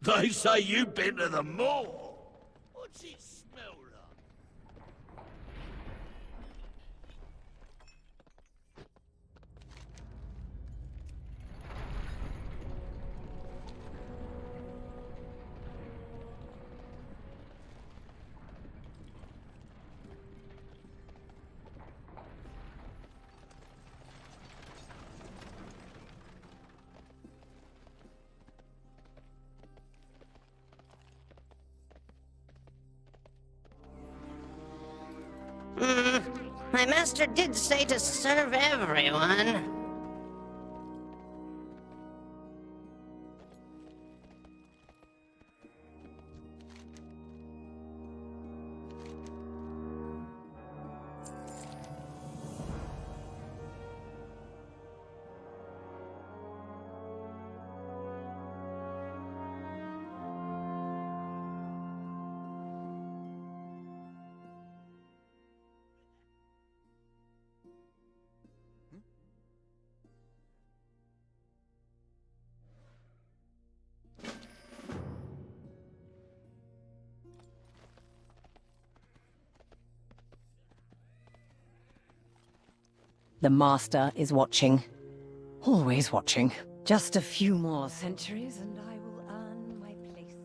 They say you've been to the mall. What's it smell like? My master did say to serve everyone. The Master is watching. Always watching. Just a few more centuries and I will earn my place.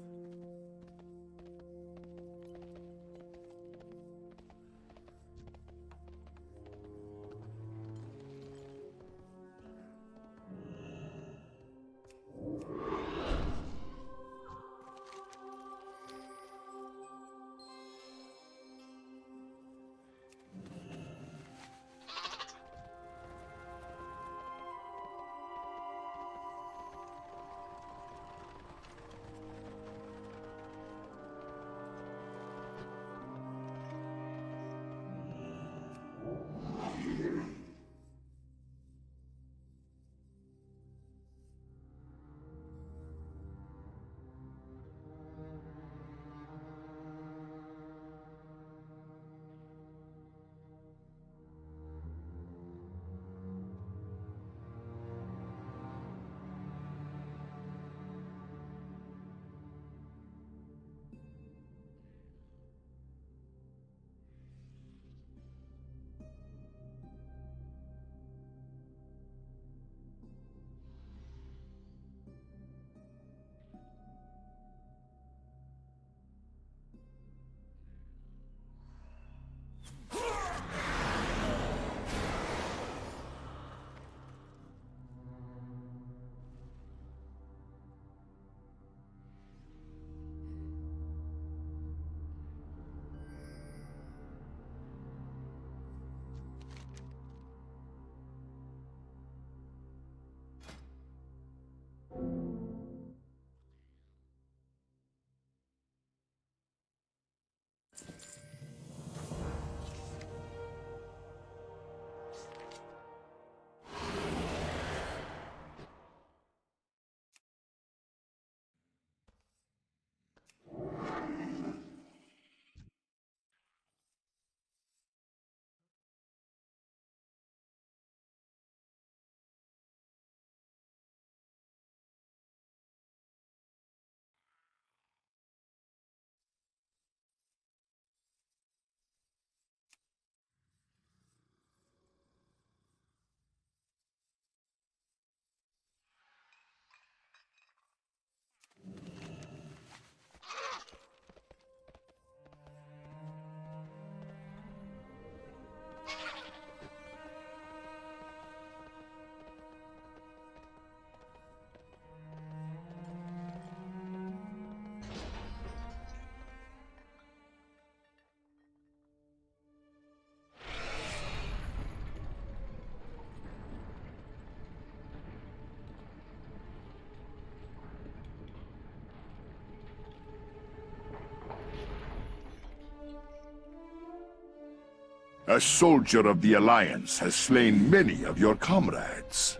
A soldier of the Alliance has slain many of your comrades.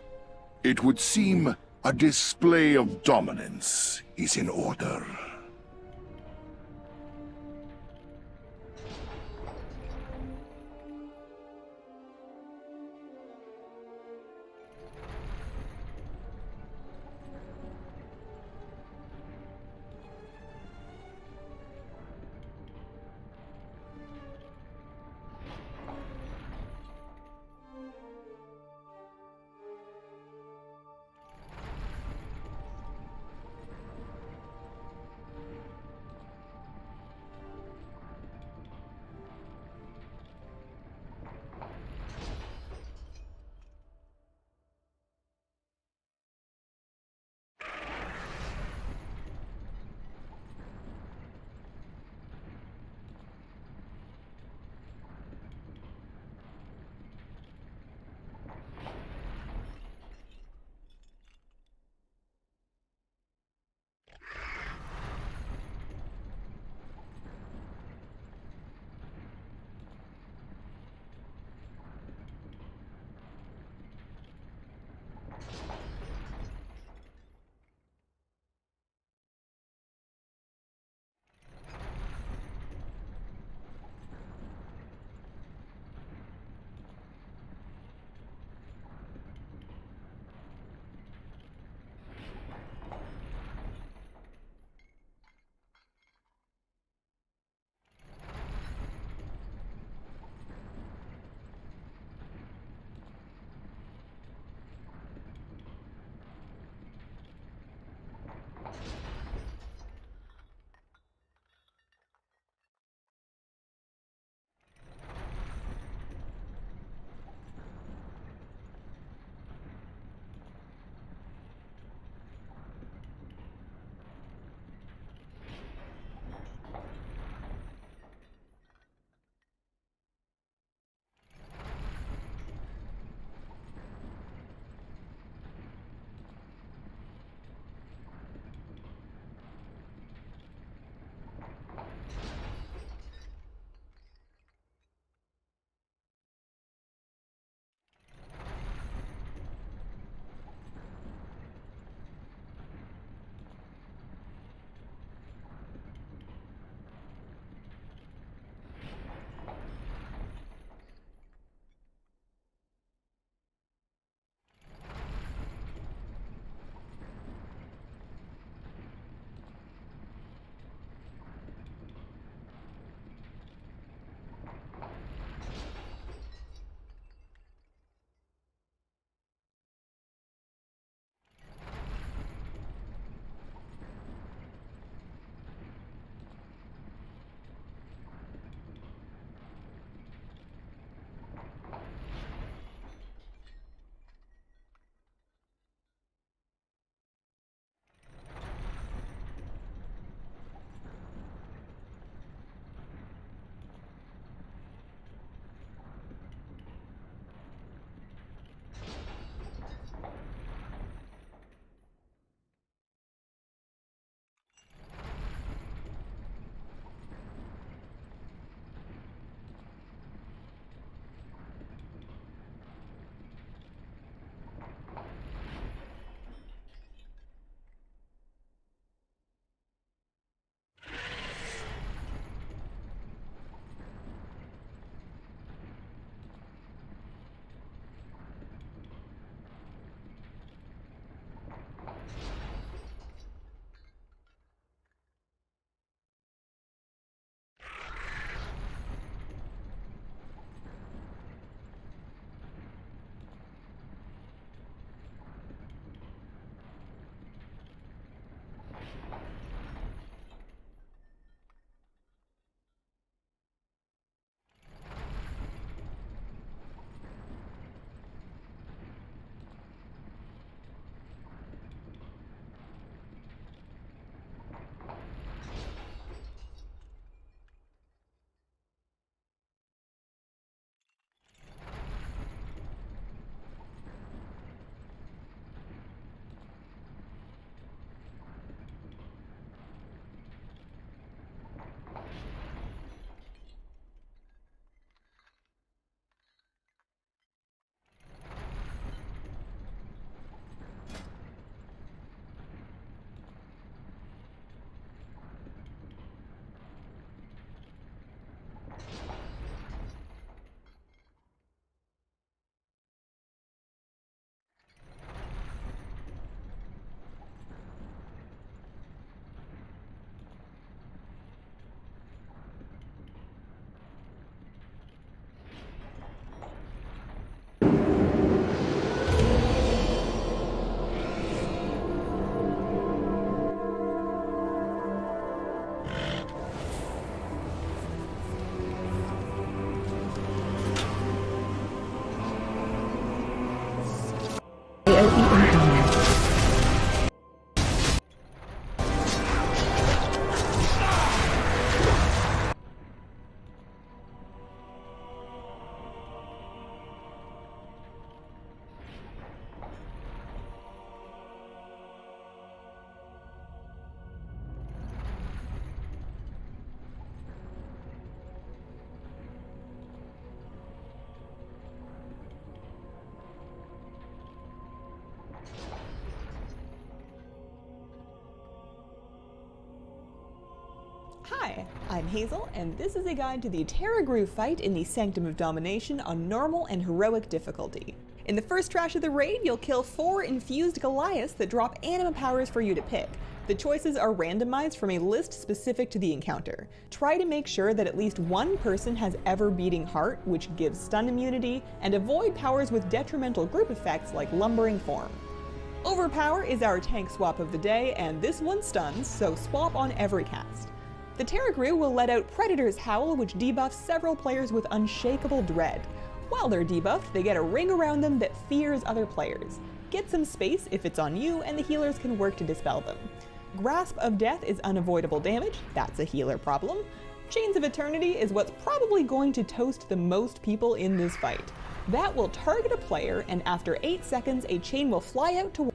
It would seem a display of dominance is in order. Hi, I'm Hazel, and this is a guide to the Terragru fight in the Sanctum of Domination on normal and heroic difficulty. In the first trash of the raid, you'll kill 4 infused Goliaths that drop anima powers for you to pick. The choices are randomized from a list specific to the encounter. Try to make sure that at least one person has Ever-Beating Heart, which gives stun immunity, and avoid powers with detrimental group effects like Lumbering Form. Overpower is our tank swap of the day, and this one stuns, so swap on every cast. The Terragru will let out Predator's Howl, which debuffs several players with Unshakable Dread. While they're debuffed, they get a ring around them that fears other players. Get some space if it's on you, and the healers can work to dispel them. Grasp of Death is unavoidable damage, that's a healer problem. Chains of Eternity is what's probably going to toast the most people in this fight. That will target a player, and after 8 seconds, a chain will fly out to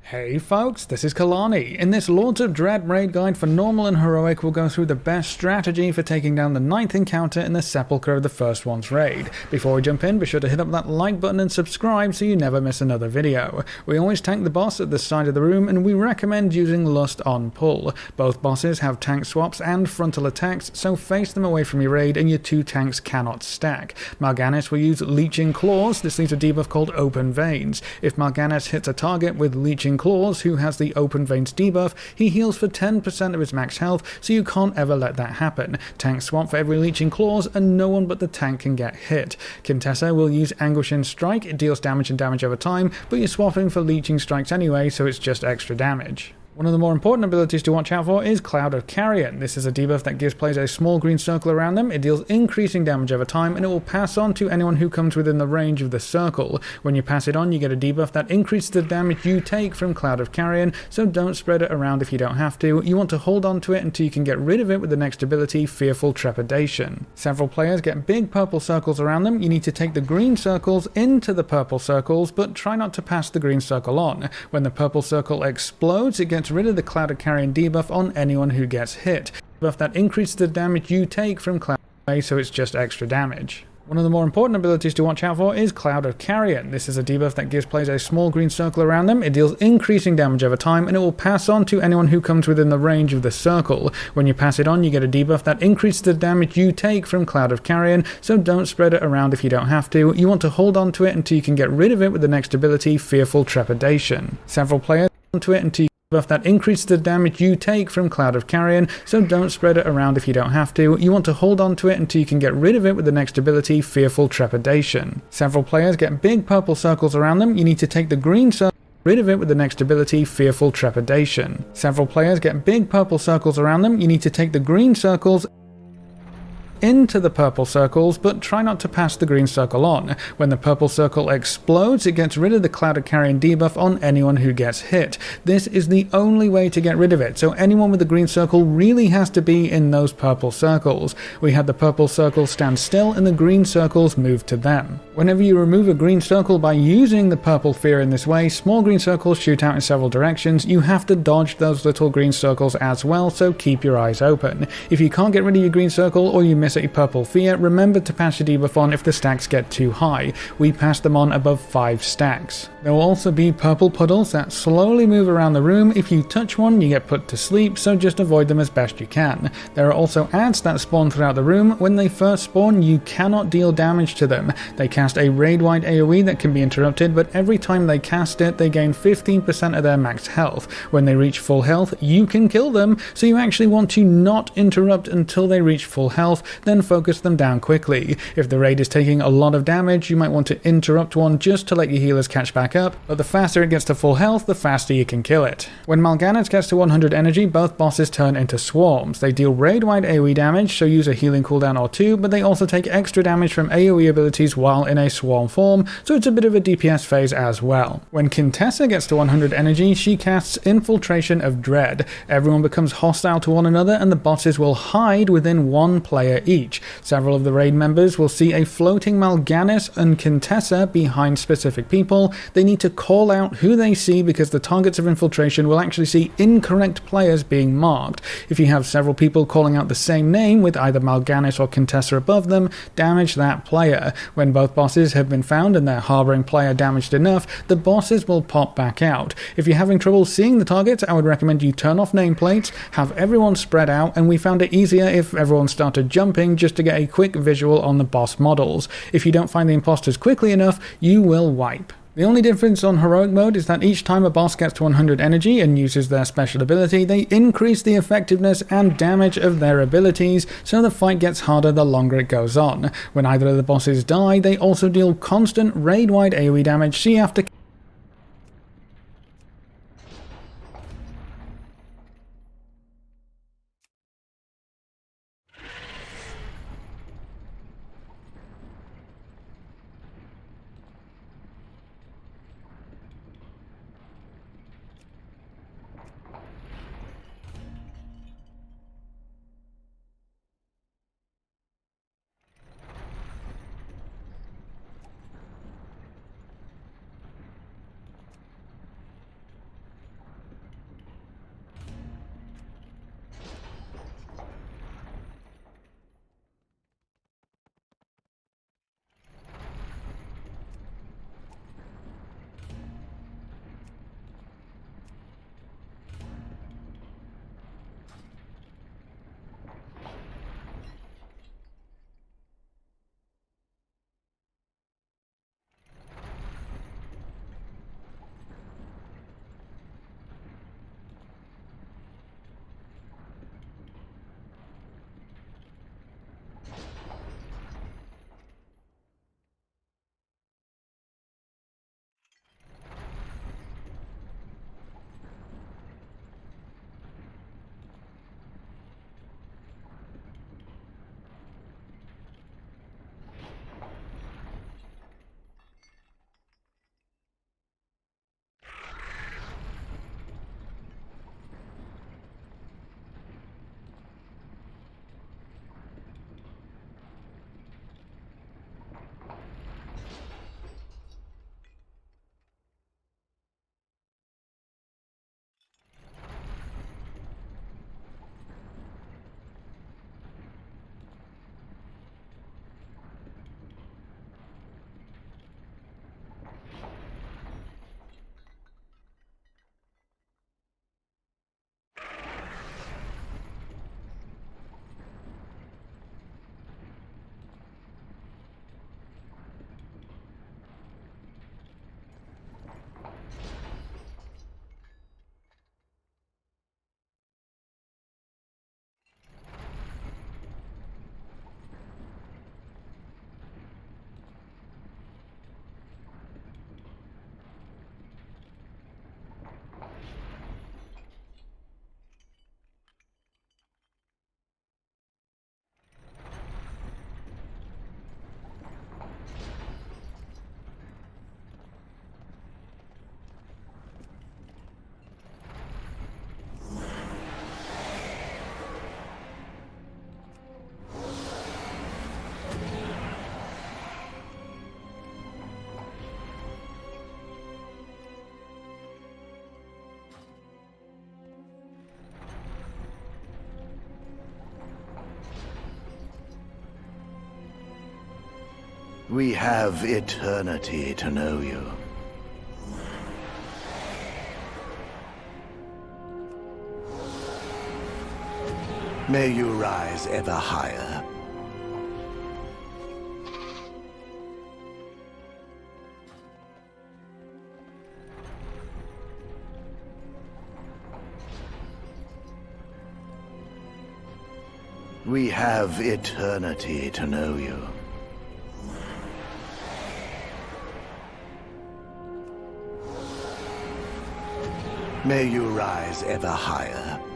Hey folks, this is Kalani. In this Lords of Dread raid guide for normal and heroic, we'll go through the best strategy for taking down the 9th encounter in the Sepulchre of the First One's raid. Before we jump in, be sure to hit up that like button and subscribe so you never miss another video. We always tank the boss at the side of the room, and we recommend using Lust on pull. Both bosses have tank swaps and frontal attacks, so face them away from your raid and your 2 tanks cannot stack. Mal'Ganis will use Leeching Claws. This leaves a debuff called Open Veins. If Mal'Ganis hits a target with Leeching Claws, who has the Open Veins debuff, he heals for 10% of his max health, so you can't ever let that happen. Tank swap for every Leeching Claws, and no one but the tank can get hit. Quintessa will use Anguishing Strike. It deals damage and damage over time, but you're swapping for Leeching Strikes anyway, so it's just extra damage. One of the more important abilities to watch out for is Cloud of Carrion. This is a debuff that gives players a small green circle around them. It deals increasing damage over time, and it will pass on to anyone who comes within the range of the circle. When you pass it on, you get a debuff that increases the damage you take from Cloud of Carrion, so don't spread it around if you don't have to. You want to hold on to it until you can get rid of it with the next ability, Fearful Trepidation. Several players get big purple circles around them. You need to take the green circles into the purple circles, but try not to pass the green circle on. When the purple circle explodes, it gets rid of the Cloud of Carrion debuff on anyone who gets hit. Debuff that increases the damage you take from Cloud of Carrion, so it's just extra damage. One of the more important abilities to watch out for is Cloud of Carrion. This is a debuff that gives players a small green circle around them. It deals increasing damage over time, and it will pass on to anyone who comes within the range of the circle. When you pass it on, you get a debuff that increases the damage you take from Cloud of Carrion, so don't spread it around if you don't have to. You want to hold on to it until you can get rid of it with the next ability, Fearful Trepidation. Several players hold on to it until buff that increases the damage you take from Cloud of Carrion, so don't spread it around if you don't have to. You want to hold on to it until you can get rid of it with the next ability, Fearful Trepidation. Several players get big purple circles around them. You need to take the green circle, rid of it with the next ability, Fearful Trepidation. Several players get big purple circles around them. You need to take the green circles, into the purple circles, but try not to pass the green circle on. When the purple circle explodes, it gets rid of the Cloud of Carrion debuff on anyone who gets hit. This is the only way to get rid of it, so anyone with the green circle really has to be in those purple circles. We had the purple circles stand still and the green circles move to them. Whenever you remove a green circle by using the purple fear in this way, small green circles shoot out in several directions. You have to dodge those little green circles as well, so keep your eyes open. If you can't get rid of your green circle or you miss a purple fear, remember to pass your debuff on if the stacks get too high. We pass them on above 5 stacks. There will also be purple puddles that slowly move around the room. If you touch one, you get put to sleep, so just avoid them as best you can. There are also ants that spawn throughout the room. When they first spawn, you cannot deal damage to them. They cast a raid-wide AoE that can be interrupted, but every time they cast it, they gain 15% of their max health. When they reach full health, you can kill them, so you actually want to not interrupt until they reach full health, then focus them down quickly. If the raid is taking a lot of damage, you might want to interrupt one just to let your healers catch back up, but the faster it gets to full health, the faster you can kill it. When Mal'Ganis gets to 100 energy, both bosses turn into swarms. They deal raid-wide AoE damage, so use a healing cooldown or two, but they also take extra damage from AoE abilities while in a swarm form, so it's a bit of a DPS phase as well. When Quintessa gets to 100 energy, she casts Infiltration of Dread. Everyone becomes hostile to one another and the bosses will hide within one player each. Several of the raid members will see a floating Mal'Ganis and Quintessa behind specific people. They need to call out who they see because the targets of infiltration will actually see incorrect players being marked. If you have several people calling out the same name with either Mal'Ganis or Quintessa above them, damage that player. When both bosses have been found and they're harboring player damaged enough, the bosses will pop back out. If you're having trouble seeing the targets, I would recommend you turn off nameplates, have everyone spread out, and we found it easier if everyone started jumping just to get a quick visual on the boss models. If you don't find the imposters quickly enough, you will wipe. The only difference on Heroic mode is that each time a boss gets to 100 energy and uses their special ability, they increase the effectiveness and damage of their abilities, so the fight gets harder the longer it goes on. When either of the bosses die, they also deal constant raid-wide AoE damage, so you have to We have eternity to know you. May you rise ever higher. We have eternity to know you. May you rise ever higher.